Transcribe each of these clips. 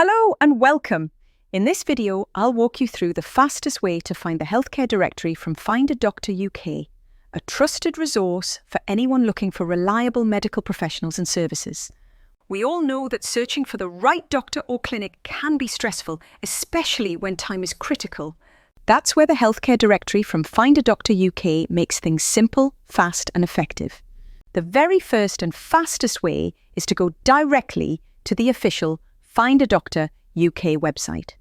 Hello and welcome. In this video, I'll walk you through the fastest way to find the healthcare directory from FindADoctorUK, a trusted resource for anyone looking for reliable medical professionals and services. We all know that searching for the right doctor or clinic can be stressful, especially when time is critical. That's where the healthcare directory from FindADoctorUK makes things simple, fast and effective. The very first and fastest way is to go directly to the official FindADoctorUK website.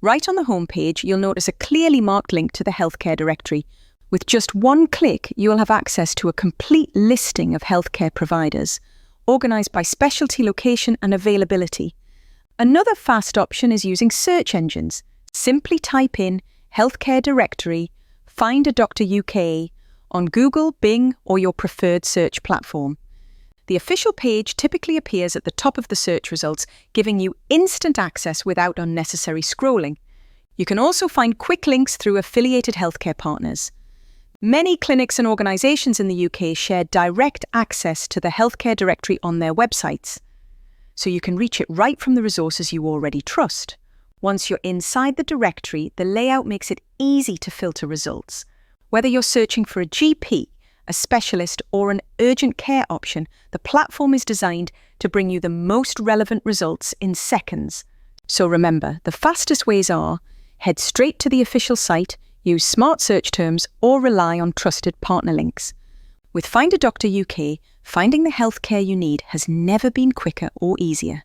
Right on the homepage, you'll notice a clearly marked link to the healthcare directory. With just one click, you will have access to a complete listing of healthcare providers, organised by specialty, location and availability. Another fast option is using search engines. Simply type in healthcare directory, FindADoctorUK on Google, Bing or your preferred search platform. The official page typically appears at the top of the search results, giving you instant access without unnecessary scrolling. You can also find quick links through affiliated healthcare partners. Many clinics and organisations in the UK share direct access to the healthcare directory on their websites, so you can reach it right from the resources you already trust. Once you're inside the directory, the layout makes it easy to filter results. Whether you're searching for a GP, a specialist or an urgent care option, the platform is designed to bring you the most relevant results in seconds. So remember, the fastest ways are head straight to the official site, use smart search terms or rely on trusted partner links. With FindADoctorUK, finding the healthcare you need has never been quicker or easier.